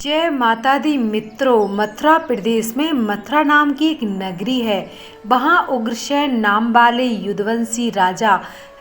जय माता दी मित्रों, मथुरा प्रदेश में मथुरा नाम की एक नगरी है। वहाँ उग्रसेन नाम वाले युद्धवंशी राजा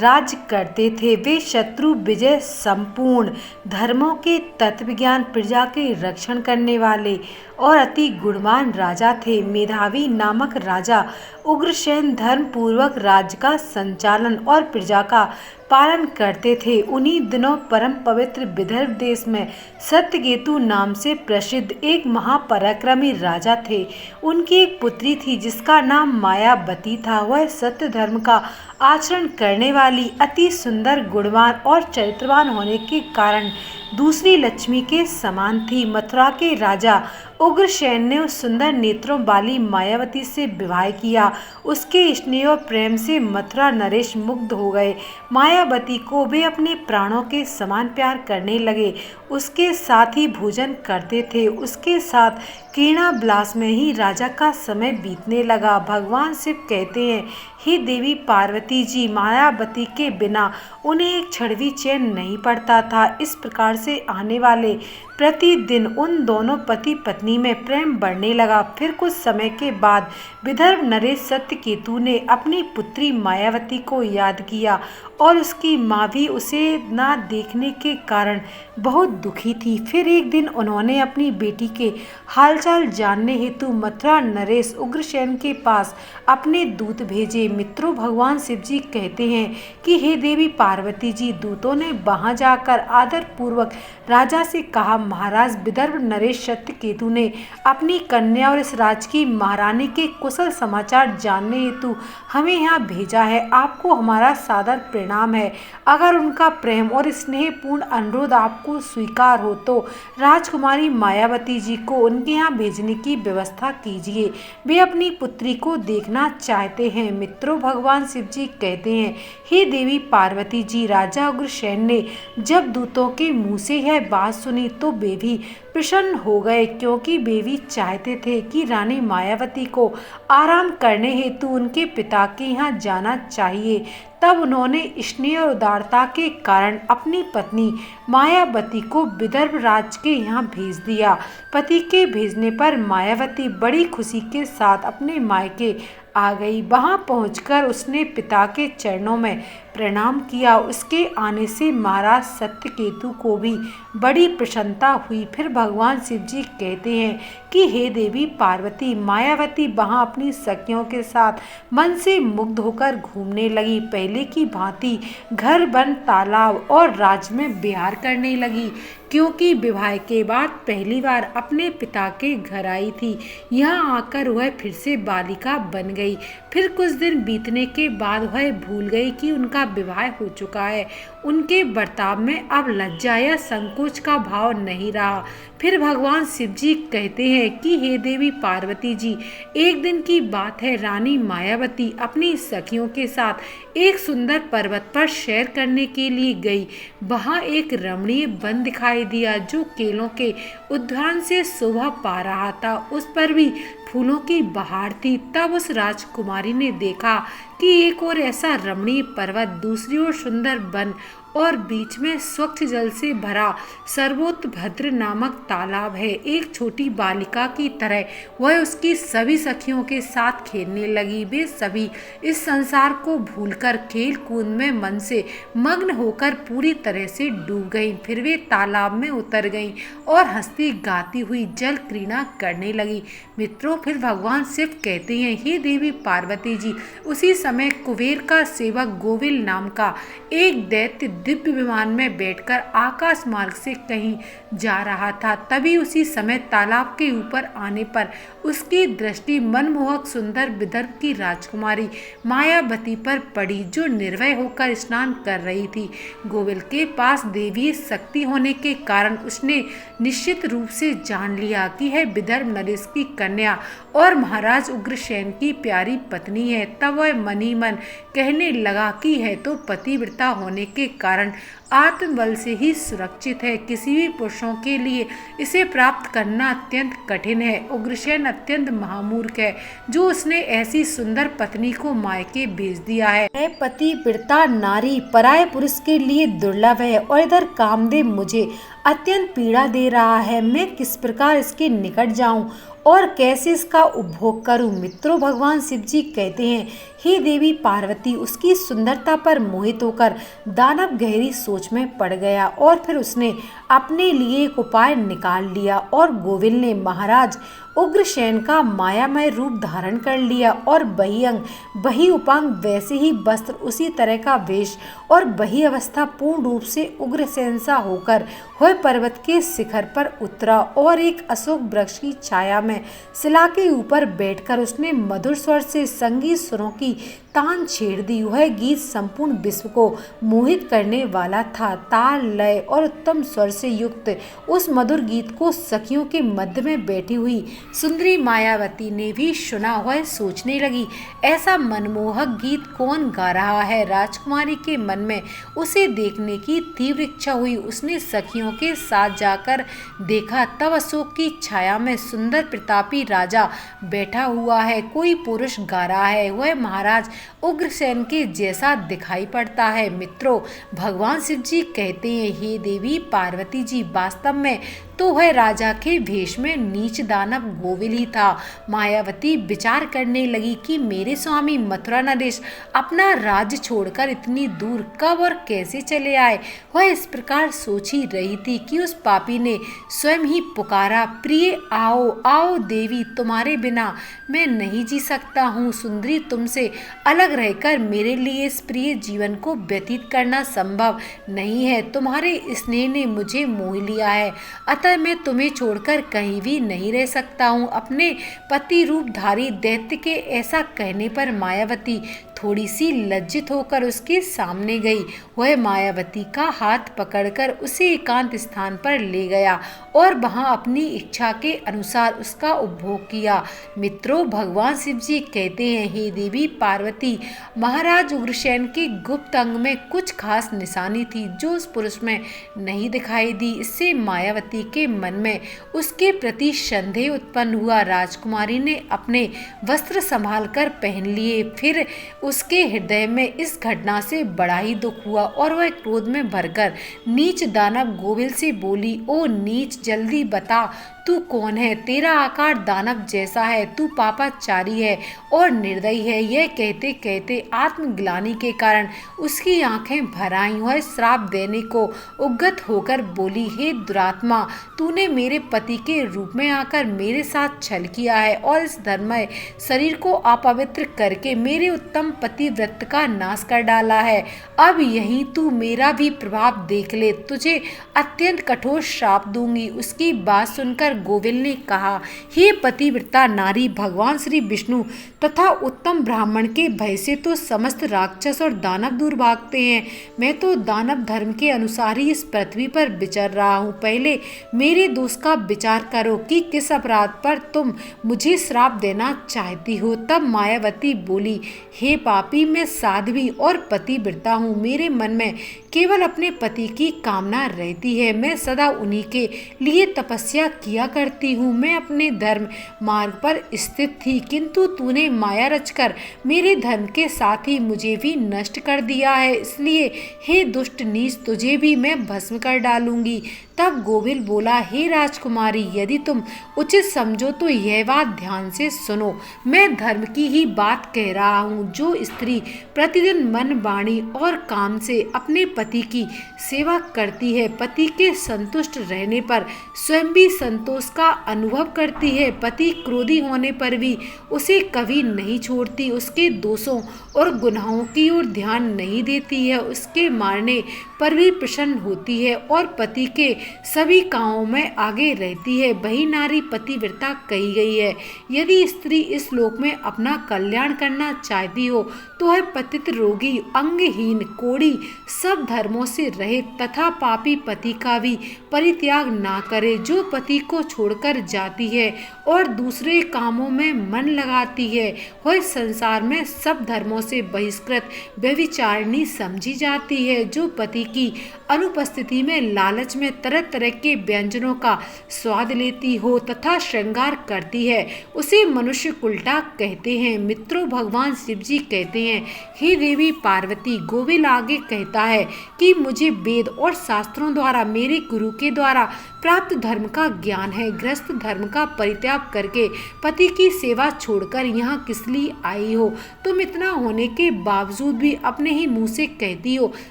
राज करते थे। वे शत्रु विजय, संपूर्ण धर्मों के तत्वज्ञान, प्रजा के रक्षण करने वाले और अति गुणवान राजा थे। मेधावी नामक राजा उग्रसेन धर्म पूर्वक राज्य का संचालन और प्रजा का पालन करते थे। उन्हीं दिनों परम पवित्र विदर्भ देश में सत्यकेतु नाम से प्रसिद्ध एक महापराक्रमी राजा थे। उनकी एक पुत्री थी जिसका नाम मायावती था। वह सत्य धर्म का आचरण करने वाली, अति सुंदर, गुणवान और चरित्रवान होने के कारण दूसरी लक्ष्मी के समान थी। मथुरा के राजा उग्रसेन ने उस सुंदर नेत्रों वाली मायावती से विवाह किया। उसके स्नेह और प्रेम से मथुरा नरेश मुग्ध हो गए। मायावती को वे अपने प्राणों के समान प्यार करने लगे। उसके साथ ही भोजन करते थे। उसके साथ क्रीड़ाविलास में ही राजा का समय बीतने लगा। भगवान शिव कहते हैं, हे देवी पार्वती जी, मायावती के बिना उन्हें एक क्षण भी चैन नहीं पड़ता था। इस प्रकार से आने वाले प्रतिदिन उन दोनों पति पत्नी में प्रेम बढ़ने लगा। फिर कुछ समय के बाद विदर्भ नरेश सत्यकेतु ने अपनी पुत्री मायावती को याद किया और उसकी माँ भी उसे ना देखने के कारण बहुत दुखी थी। फिर एक दिन उन्होंने अपनी बेटी के हालचाल जानने हेतु मथुरा नरेश उग्रसेन के पास अपने दूत भेजे। मित्रों, भगवान शिव जी कहते हैं कि हे देवी पार्वती जी, दूतों ने वहां जाकर आदर पूर्वक राजा से कहा, महाराज, विदर्भ नरेश सत्यकेतु ने अपनी कन्या और इस राज्य की महारानी के कुशल समाचार जानने हेतु हमें यहाँ भेजा है। आपको हमारा सादर प्रणाम है। अगर उनका प्रेम और स्नेहपूर्ण अनुरोध आपको स्वीकार हो तो राजकुमारी मायावती जी को उनके यहाँ भेजने की व्यवस्था कीजिए। वे अपनी पुत्री को देखना चाहते हैं। मित्रों, भगवान शिव जी कहते हैं, हे देवी पार्वती जी, राजा उग्रसेन ने जब दूतों के मुँह से यह बात सुनी तो वे भी प्रसन्न हो गए, क्योंकि वे भी चाहते थे कि रानी मायावती को आराम करने हेतु उनके पिता के यहाँ जाना चाहिए। तब उन्होंने स्नेह और उदारता के कारण अपनी पत्नी मायावती को विदर्भ राज्य के यहाँ भेज दिया। पति के भेजने पर मायावती बड़ी खुशी के साथ अपने मायके आ गई। वहां पहुंचकर उसने पिता के चरणों में प्रणाम किया। उसके आने से महाराज सत्यकेतु को भी बड़ी प्रसन्नता हुई। फिर भगवान शिव जी कहते हैं कि हे देवी पार्वती, मायावती वहां अपनी सखियों के साथ मन से मुग्ध होकर घूमने लगी। पहले की भांति घर, वन, तालाब और राज में विहार करने लगी, क्योंकि विवाह के बाद पहली बार अपने पिता के घर आई थी। यहाँ आकर वह फिर से बालिका बन गई। फिर कुछ दिन बीतने के बाद वह भूल गई कि उनका विवाह हो चुका है। उनके बर्ताव में अब लज्जा या संकोच का भाव नहीं रहा। फिर भगवान शिव जी कहते हैं कि हे देवी पार्वती जी, एक दिन की बात है, रानी मायावती अपनी सखियों के साथ एक सुंदर पर्वत पर सैर करने के लिए गई। वहां एक रमणीय वन दिखाई दिया जो केलों के उद्यान से शोभा पा रहा था। उस पर भी फूलों की बहार थी। तब उस राजकुमारी ने देखा कि एक और ऐसा रमणीय पर्वत, दूसरी ओर सुंदर वन और बीच में स्वच्छ जल से भरा सर्वोत्भद्र नामक तालाब है। एक छोटी बालिका की तरह वह उसकी सभी सखियों के साथ खेलने लगी। वे सभी इस संसार को भूलकर खेल कूद में मन से मग्न होकर पूरी तरह से डूब गईं। फिर वे तालाब में उतर गईं और हंसती गाती हुई जल क्रीड़ा करने लगी। मित्रों, फिर भगवान शिव कहते हैं, हे देवी पार्वती जी, उसी समय कुबेर का सेवक गोविल नाम का एक दैत्य दिव्य विमान में बैठकर आकाश मार्ग से कहीं जा रहा था। तभी उसी समय तालाब के ऊपर आने पर उसकी दृष्टि मनमोहक सुंदर विदर्भ की राजकुमारी मायावती पर पड़ी, जो निर्भय होकर स्नान कर रही थी। गोविल के पास देवी शक्ति होने के कारण उसने निश्चित रूप से जान लिया कि यह विदर्भ नरेश की कन्या और महाराज उग्रसेन की प्यारी पत्नी है। तब वह मन ही मन कहने लगा कि यह तो पतिव्रता होने के कारण आत्मबल से ही सुरक्षित है। किसी भी पुरुषों के लिए इसे प्राप्त करना अत्यंत कठिन है। उग्रसेन अत्यंत महामूर्ख है जो उसने ऐसी सुंदर पत्नी को मायके भेज दिया है। पतिव्रता नारी पराये पुरुष के लिए दुर्लभ है और इधर कामदेव मुझे अत्यंत पीड़ा दे रहा है। मैं किस प्रकार इसके निकट जाऊं और कैसे इसका उपभोग करूं। मित्रों, भगवान शिव जी कहते हैं, हे देवी पार्वती। उसकी सुंदरता पर मोहित होकर दानव गहरी सोच में पड़ गया और फिर उसने अपने लिए एक उपाय निकाल लिया और गोविल ने महाराज उग्रसेन का मायामय रूप धारण कर लिया और वही अंग, वही उपांग, वैसे ही वस्त्र, उसी तरह का वेश और वही अवस्था पूर्ण रूप से उग्रसेन सा होकर वह पर्वत के शिखर पर उतरा और एक अशोक वृक्ष की छाया में शिला के ऊपर बैठकर उसने मधुर स्वर से संगीत सुरों की तान छेड़ दी। वह गीत संपूर्ण विश्व को मोहित करने वाला था। ताल, लय और उत्तम स्वर से युक्त उस मधुर गीत को सखियों के मध्य में बैठी हुई सुंदरी मायावती ने भी सुना। वह सोचने लगी, ऐसा मनमोहक गीत कौन गा रहा है। राजकुमारी के मन में उसे देखने की तीव्र इच्छा हुई। उसने सखियों के साथ जाकर देखा, तब अशोक की छाया में सुंदर प्रतापी राजा बैठा हुआ है। कोई पुरुष गा रहा है। वह महाराज उग्रसेन के जैसा दिखाई पड़ता है। मित्रों, भगवान शिव जी कहते हैं, हे देवी पार्वती जी, वास्तव में तो वह राजा के भेष में नीच दानव गोविल ही था। मायावती विचार करने लगी कि मेरे स्वामी मथुरा नरेश अपना राज्य छोड़कर इतनी दूर कब और कैसे चले आए। वह इस प्रकार सोच ही रही थी कि उस पापी ने स्वयं ही पुकारा, प्रिय आओ आओ देवी, तुम्हारे बिना मैं नहीं जी सकता हूँ। सुंदरी, तुमसे अलग रहकर मेरे लिए इस प्रिय जीवन को व्यतीत करना संभव नहीं है। तुम्हारे स्नेह ने मुझे मोह लिया है, अतः मैं तुम्हें छोड़कर कहीं भी नहीं रह सकता हूँ। अपने पति रूपधारी दैत्य के ऐसा कहने पर मायावती थोड़ी सी लज्जित होकर उसके सामने गई। वह मायावती का हाथ पकड़कर उसे एकांत स्थान पर ले गया और वहां अपनी इच्छा के अनुसार उसका उपभोग किया। मित्रों, भगवान शिव जी कहते हैं, हे देवी पार्वती, महाराज उग्रसेन के गुप्त अंग में कुछ खास निशानी थी जो उस पुरुष में नहीं दिखाई दी। इससे मायावती के मन में उसके प्रति संदेह उत्पन्न हुआ। राजकुमारी ने अपने वस्त्र संभाल कर पहन लिए। फिर उसके हृदय में इस घटना से बड़ा ही दुख हुआ और वह क्रोध में भरकर नीच दानव गोविल से बोली, ओ नीच, जल्दी बता तू कौन है। तेरा आकार दानव जैसा है, तू पापाचारी है और निर्दयी है। यह कहते कहते आत्मग्लानि के कारण उसकी आंखें भर आईं। वह श्राप देने को उद्यत होकर बोली, हे दुरात्मा, तूने मेरे पति के रूप में आकर मेरे साथ छल किया है और इस धर्ममय शरीर को अपवित्र करके मेरे उत्तम पतिव्रत का नाश कर डाला है। अब यही तू मेरा भी प्रभाव देख ले, तुझे अत्यंत कठोर श्राप दूंगी। उसकी बात सुनकर गोविल ने कहा, हे पतिव्रता नारी, भगवान श्री विष्णु तथा उत्तम ब्राह्मण के भय से तो समस्त राक्षस और दानव दूर भागते हैं। मैं तो दानव धर्म के अनुसार ही इस पृथ्वी पर विचर रहा हूँ। पहले मेरे दोष का विचार करो कि किस अपराध पर तुम मुझे श्राप देना चाहती हो। तब मायावती बोली, हे पापी, मैं साध्वी और पतिव्रता हूँ। मेरे मन में केवल अपने पति की कामना रहती है। मैं सदा उन्हीं के लिए तपस्या किया करती हूँ। मैं अपने धर्म मार्ग पर स्थित थी, किंतु तूने माया रचकर मेरे धर्म के साथ ही मुझे भी नष्ट कर दिया है। इसलिए हे दुष्ट नीच, तुझे भी मैं भस्म कर डालूंगी। तब गोविल बोला, हे राजकुमारी, यदि तुम उचित समझो तो यह बात ध्यान से सुनो। मैं धर्म की ही बात कह रहा हूँ। जो स्त्री प्रतिदिन मन, वाणी और काम से अपने पति की सेवा करती है, पति के संतुष्ट रहने पर स्वयं भी संतोष का अनुभव करती है, पति क्रोधी होने पर भी उसे कभी नहीं छोड़ती, उसके दोषों और गुनाहों की ओर ध्यान नहीं देती है, उसके मारने पर भी प्रसन्न होती है और पति के सभी कामों में आगे रहती है, वही नारी पतिव्रता कही गई है। यदि स्त्री इस लोक में अपना कल्याण करना चाहती हो तो वह पतित, रोगी, अंगहीन, कोढ़ी, सब धर्मों से रहित तथा पापी पति का भी परित्याग ना करे। जो पति को छोड़कर जाती है और दूसरे कामों में मन लगाती है, वह संसार में सब धर्मों से बहिष्कृत व्यभिचारिणी समझी जाती है। जो पति की अनुपस्थिति में लालच में तरह तरह के व्यंजनों का स्वाद लेती हो तथा श्रृंगार करती है, उसे मनुष्य कुलटा कहते हैं। मित्रों, भगवान शिव जी कहते हैं, हे देवी पार्वती, गोविल आगे कहता है, कि मुझे वेद और शास्त्रों द्वारा मेरे गुरु के द्वारा प्राप्त धर्म का ज्ञान है। गृहस्थ धर्म का परित्याग करके पति की सेवा छोड़कर यहाँ किस लिए आई हो? तुम इतना होने के बावजूद भी अपने ही मुंह से कहती हो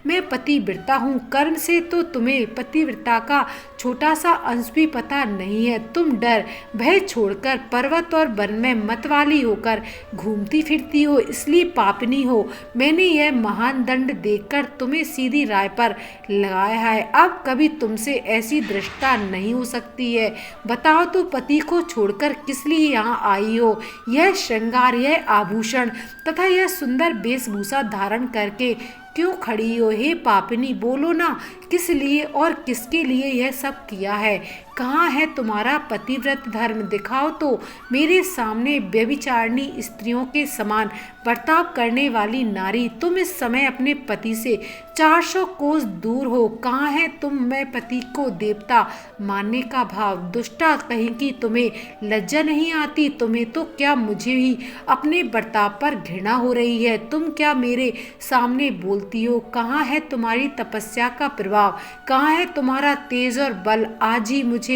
मैं पतिव्रता हूँ। कर्म से तो तुम्हें पतिव्रता का छोटा सा अंश भी पता नहीं है। तुम डर भय छोड़कर पर्वत और वन में मतवाली होकर घूमती फिरती हो, इसलिए पापनी हो। मैंने यह महान दंड देखकर तुम्हें सीधी राय पर लगाया है। अब कभी तुमसे ऐसी दृष्टता नहीं हो सकती है। बताओ तो पति को छोड़कर किस लिए यहाँ आई हो? यह श्रृंगार, यह आभूषण तथा यह सुंदर वेशभूषा धारण करके क्यों खड़ी हो? हे पापिनी, बोलो ना, किस लिए और किसके लिए यह सब किया है? कहाँ है तुम्हारा पतिव्रत धर्म? दिखाओ तो। मेरे सामने व्यभिचारिणी स्त्रियों के समान बर्ताव करने वाली नारी, तुम इस समय अपने पति से 400 कोस दूर हो। कहाँ है तुम में पति को देवता मानने का भाव? दुष्टा कहीं की, तुम्हें लज्जा नहीं आती? तुम्हें तो क्या मुझे ही अपने बर्ताव पर घृणा हो रही है? तुम क्या मेरे सामने बोलती हो? कहाँ है तुम्हारी तपस्या का प्रभाव? कहाँ है तुम्हारा तेज और बल? आज ही मुझे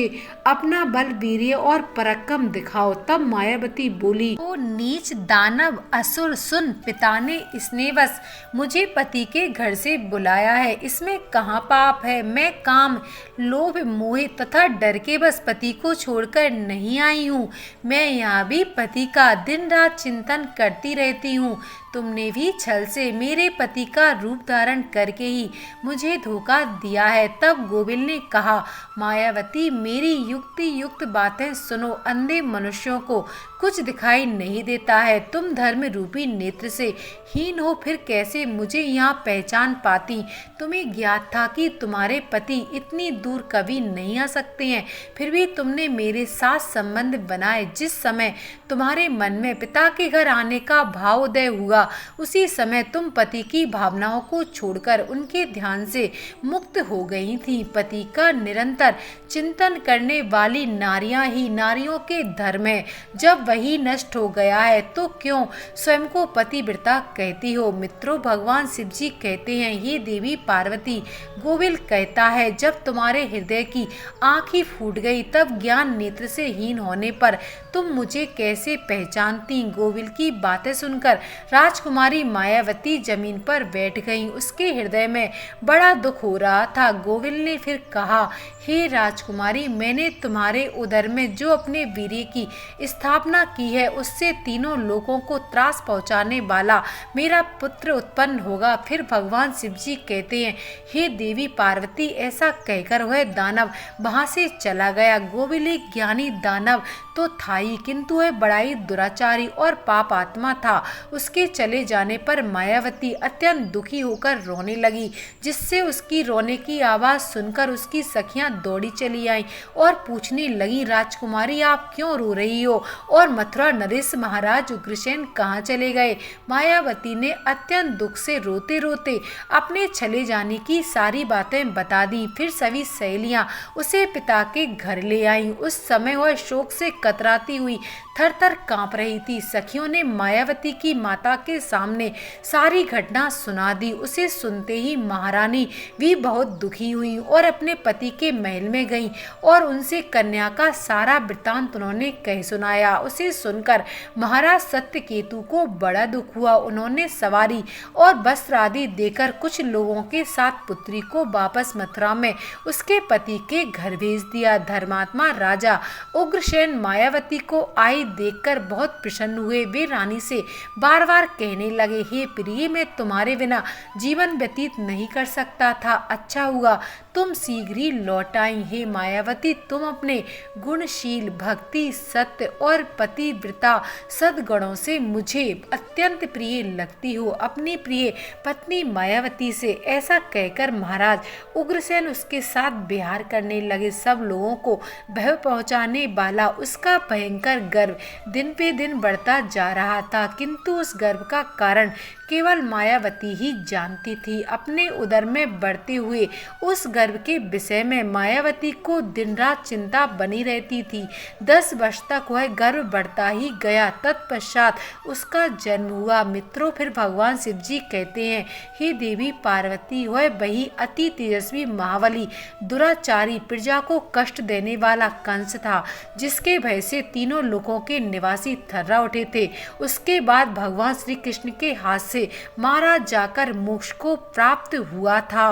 अपना बल, वीर्य और पराक्रम दिखाओ। तब मायावती बोली, ओ नीच दानव असुर, सुन, पिता ने स्नेहवश मुझे पति के घर से बुलाया है। इसमें कहाँ पाप है? मैं काम, लोभ, मोह तथा डर के बस पति को छोड़कर नहीं आई हूँ। मैं यहाँ भी पति का दिन रात चिंतन करती रहती हूँ। तुमने भी छल से मेरे पति का रूप धारण करके ही मुझे धोखा दिया है। तब गोविल ने कहा, मायावती, मेरी युक्ति युक्त बातें सुनो। अंधे मनुष्यों को कुछ दिखाई नहीं देता है। तुम धर्म रूपी नेत्र से हीन हो, फिर कैसे मुझे यहाँ पहचान पाती? तुम्हें ज्ञात था कि तुम्हारे पति इतनी दूर कभी नहीं आ सकते हैं, फिर भी तुमने मेरे साथ संबंध बनाए। जिस समय तुम्हारे मन में पिता के घर आने का भाव उदय हुआ, उसी समय तुम पति की भावनाओं को छोड़कर उनके ध्यान से मुक्त हो गई थी। पति का निरंतर चिंतन करने वाली नारियां ही नारियों के धर्म है। जब वही नष्ट हो गया है तो क्यों स्वयं को पतिव्रता कहती हो? मित्रों, भगवान शिव जी कहते हैं, ये देवी पार्वती, गोविल कहता है, जब तुम्हारे हृदय की आँख ही फूट गई, तब ज्ञान नेत्र से हीन होने पर तुम मुझे कैसे पहचानती? गोविल की बातें सुनकर राजकुमारी मायावती जमीन पर बैठ गई। उसके हृदय में बड़ा दुख हो रहा था। गोविल ने फिर कहा, हे राजकुमारी, मैंने तुम्हारे उदर में जो अपने वीर्य की स्थापना की है, उससे तीनों लोगों को त्रास पहुंचाने वाला मेरा पुत्र उत्पन्न होगा। फिर भगवान शिव जी कहते हैं, हे देवी पार्वती, ऐसा कहकर वह दानव वहां से चला गया। गोविल एक ज्ञानी दानव तो था ही, किंतु वह बड़ा ही दुराचारी और पाप आत्मा था। उसके चले जाने पर मायावती अत्यंत दुखी होकर रोने लगी, जिससे उसकी रोने की आवाज सुनकर उसकी सखियां दौड़ी चली आईं और पूछने लगी, राजकुमारी, आप क्यों रो रही हो? और मथुरा नरेश महाराज उग्रसेन कहाँ चले गए? मायावती ने अत्यंत दुख से रोते रोते अपने चले जाने की सारी बातें बता दी। फिर सभी सहेलियां उसे पिता के घर ले आईं। उस समय वह शोक से कतराती हुई थर थर कांप रही थी। सखियों ने मायावती की माता के सामने सारी घटना सुना दी। उसे सुनते ही महारानी भी बहुत दुखी हुई और अपने पति के महल में गईं और उनसे कन्या का सारा वृत्तांत उन्होंने कह सुनाया। उसे सुनकर महाराज सत्यकेतु को बड़ा दुख हुआ। उन्होंने सवारी और वस्त्र आदि देकर कुछ लोगों के साथ पुत्री को वापस मथुरा में उसके पति के घर भेज दिया। धर्मात्मा राजा उग्रसेन मायावती को आई देखकर बहुत प्रसन्न हुए। वे रानी से बार बार कहने लगे, हे प्रिय, मैं तुम्हारे बिना जीवन व्यतीत नहीं कर सकता था। अच्छा हुआ तुम शीघ्र ही लौट आई। हे मायावती, तुम अपने गुणशील, भक्ति, सत्य और पतिव्रता सद्गुणों से मुझे अत्यंत प्रिय लगती हो। अपनी प्रिय पत्नी मायावती से ऐसा कहकर महाराज उग्रसेन उसके साथ विहार करने लगे। सब लोगों को भय पहुंचाने वाला उसका भयंकर गर्व दिन पे दिन बढ़ता जा रहा था, किंतु उस गर्व गर्भ का कारण केवल मायावती ही जानती थी। अपने उदर में बढ़ते हुए उस गर्भ के विषय में मायावती को दिन रात चिंता बनी रहती थी। 10 वर्ष तक वह गर्भ बढ़ता ही गया। तत्पश्चात उसका जन्म हुआ। मित्रों, फिर भगवान शिव जी कहते हैं, हे देवी पार्वती, वह वही अति तेजस्वी महाबली दुराचारी प्रजा को कष्ट देने वाला कंस था, जिसके भय से तीनों लोकों के निवासी थर्रा उठे थे। उसके बाद भगवान श्री कृष्ण के हाथ से मारा जाकर मोक्ष को प्राप्त हुआ था।